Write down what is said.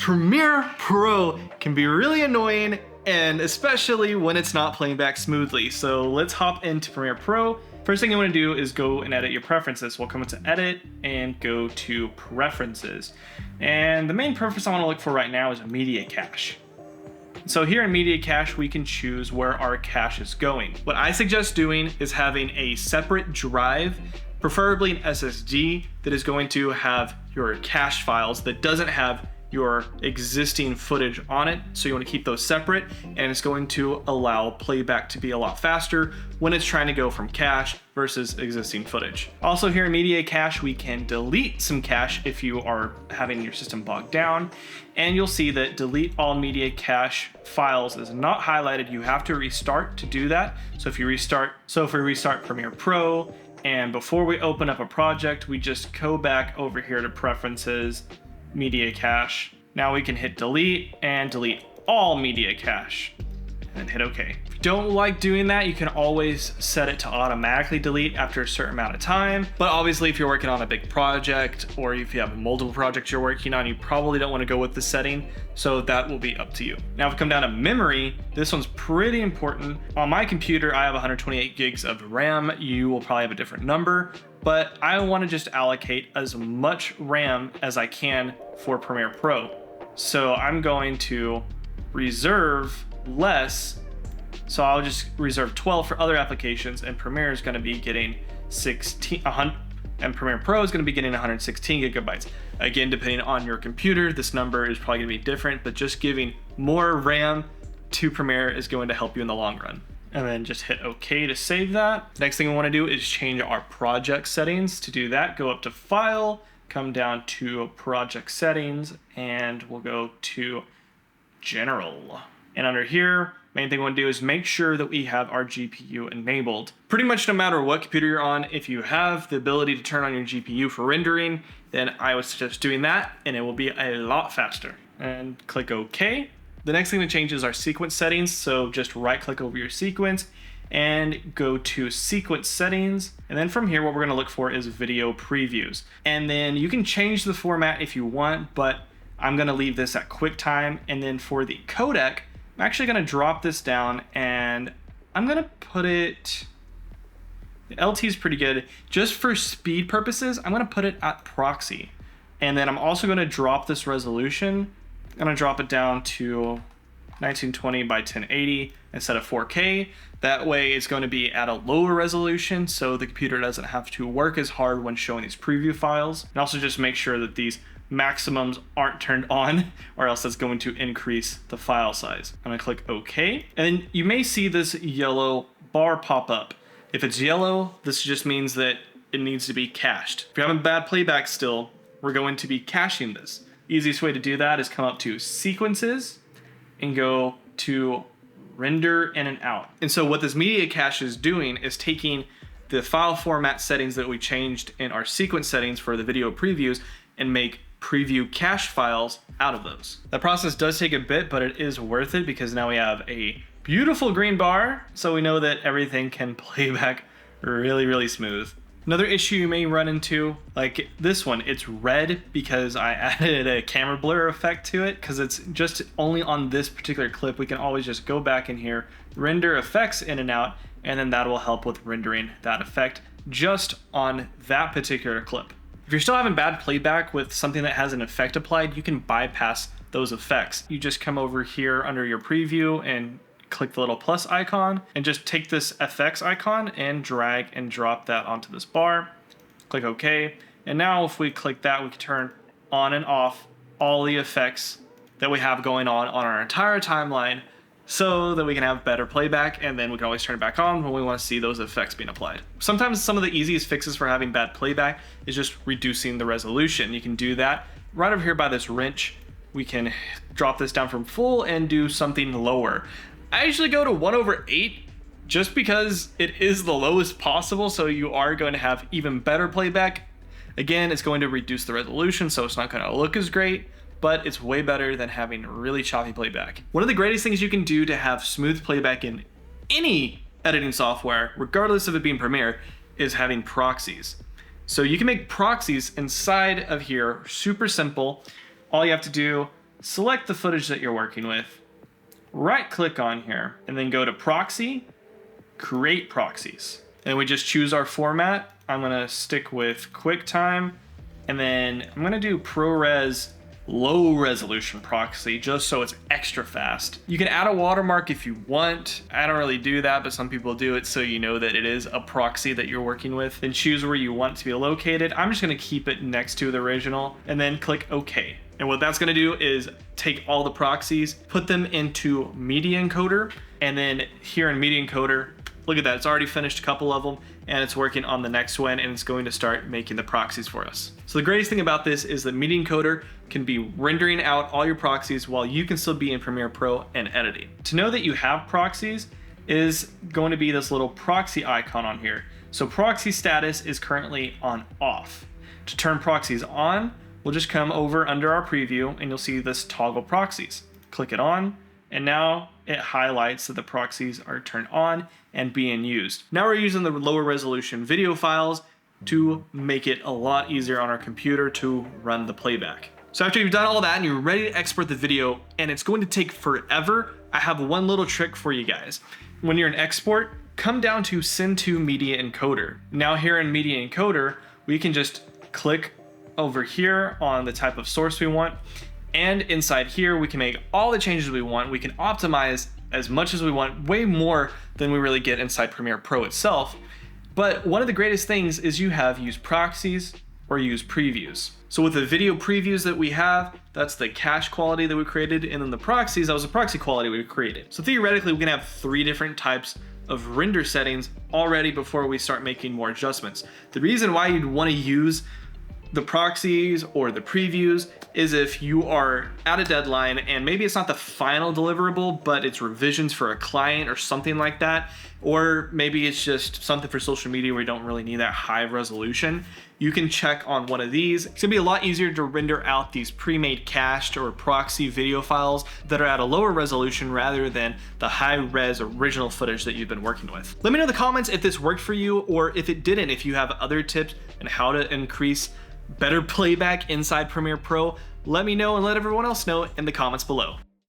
Premiere Pro can be really annoying, and especially when it's not playing back smoothly. So let's hop into Premiere Pro. First thing you want to do is go and edit your preferences. We'll come into Edit and go to Preferences. And the main preference I want to look for right now is Media Cache. So here in Media Cache, we can choose where our cache is going. What I suggest doing is having a separate drive, preferably an SSD, that is going to have your cache files that doesn't have your existing footage on it. So you want to keep those separate, and it's going to allow playback to be a lot faster when it's trying to go from cache versus existing footage. Also here in Media Cache, we can delete some cache if you are having your system bogged down, and you'll see that delete all Media Cache files is not highlighted. You have to restart to do that. So if we restart Premiere Pro, and before we open up a project, we just go back over here to Preferences, Media Cache. Now we can hit delete and delete all Media Cache and hit OK. If you don't like doing that, you can always set it to automatically delete after a certain amount of time. But obviously, if you're working on a big project or if you have multiple projects you're working on, you probably don't want to go with the setting. So that will be up to you. Now, if we come down to memory, this one's pretty important. On my computer, I have 128 gigs of RAM. You will probably have a different number, but I want to just allocate as much RAM as I can for Premiere Pro. So I'm going to reserve less. So I'll just reserve 12 for other applications, and Premiere is going to be getting 100, and Premiere Pro is going to be getting 116 gigabytes. Again, depending on your computer, this number is probably going to be different, but just giving more RAM to Premiere is going to help you in the long run. And then just hit OK to save that. Next thing we want to do is change our project settings. To do that, go up to File, come down to Project Settings, and we'll go to General. And under here, main thing we want to do is make sure that we have our GPU enabled. Pretty much no matter what computer you're on, if you have the ability to turn on your GPU for rendering, then I would suggest doing that, and it will be a lot faster. And click OK. The next thing to change is our sequence settings. So just right click over your sequence and go to sequence settings. And then from here, what we're going to look for is video previews. And then you can change the format if you want, but I'm going to leave this at QuickTime. And then for the codec, I'm actually going to drop this down, and I'm going to put it, the LT is pretty good. Just for speed purposes, I'm going to put it at proxy. And then I'm also going to drop this resolution. I'm going to drop it down to 1920 by 1080 instead of 4K. That way it's going to be at a lower resolution, so the computer doesn't have to work as hard when showing these preview files. And also just make sure that these maximums aren't turned on, or else that's going to increase the file size. I'm going to click OK. And then you may see this yellow bar pop up. If it's yellow, this just means that it needs to be cached. If you're having bad playback still, we're going to be caching this. Easiest way to do that is come up to Sequences and go to Render in and out. And so what this Media Cache is doing is taking the file format settings that we changed in our sequence settings for the video previews and make preview cache files out of those. That process does take a bit, but it is worth it because now we have a beautiful green bar, so we know that everything can play back really, really smooth. Another issue you may run into, like this one, it's red because I added a camera blur effect to it because it's just only on this particular clip. We can always just go back in here, render effects in and out, and then that will help with rendering that effect just on that particular clip. If you're still having bad playback with something that has an effect applied, you can bypass those effects. You just come over here under your preview and click the little plus icon and just take this FX icon and drag and drop that onto this bar. Click OK. And now if we click that, we can turn on and off all the effects that we have going on our entire timeline so that we can have better playback, and then we can always turn it back on when we want to see those effects being applied. Sometimes some of the easiest fixes for having bad playback is just reducing the resolution. You can do that right over here by this wrench. We can drop this down from full and do something lower. I usually go to 1/8 just because it is the lowest possible, so you are going to have even better playback. Again, it's going to reduce the resolution, so it's not going to look as great, but it's way better than having really choppy playback. One of the greatest things you can do to have smooth playback in any editing software, regardless of it being Premiere, is having proxies. So you can make proxies inside of here, super simple. All you have to do select the footage that you're working with, right click on here, and then go to proxy, create proxies. And we just choose our format. I'm gonna stick with QuickTime, and then I'm gonna do ProRes low resolution proxy just so it's extra fast. You can add a watermark if you want. I don't really do that, but some people do it so you know that it is a proxy that you're working with. Then choose where you want it to be located. I'm just gonna keep it next to the original and then click OK. And what that's gonna do is take all the proxies, put them into Media Encoder, and then here in Media Encoder, look at that, it's already finished a couple of them and it's working on the next one, and it's going to start making the proxies for us. So the greatest thing about this is the Media Encoder can be rendering out all your proxies while you can still be in Premiere Pro and editing. To know that you have proxies is going to be this little proxy icon on here. So proxy status is currently on off. To turn proxies on, we'll just come over under our preview and you'll see this toggle proxies. Click it on, and now it highlights that the proxies are turned on and being used. Now we're using the lower resolution video files to make it a lot easier on our computer to run the playback. So after you've done all that and you're ready to export the video, and it's going to take forever, I have one little trick for you guys. When you're in export, come down to send to Media Encoder. Now here in Media Encoder, we can just click over here on the type of source we want, and inside here we can make all the changes we want. We can optimize as much as we want, way more than we really get inside Premiere Pro itself. But one of the greatest things is you have use proxies or use previews. So with the video previews that we have, that's the cache quality that we created, and then the proxies, that was the proxy quality we created. So theoretically, we can have 3 different types of render settings already before we start making more adjustments. The reason why you'd want to use the proxies or the previews is if you are at a deadline and maybe it's not the final deliverable, but it's revisions for a client or something like that, or maybe it's just something for social media where you don't really need that high resolution. You can check on one of these. It's gonna be a lot easier to render out these pre-made cached or proxy video files that are at a lower resolution rather than the high-res original footage that you've been working with. Let me know in the comments if this worked for you or if it didn't, if you have other tips on how to increase better playback inside Premiere Pro. Let me know and let everyone else know in the comments below.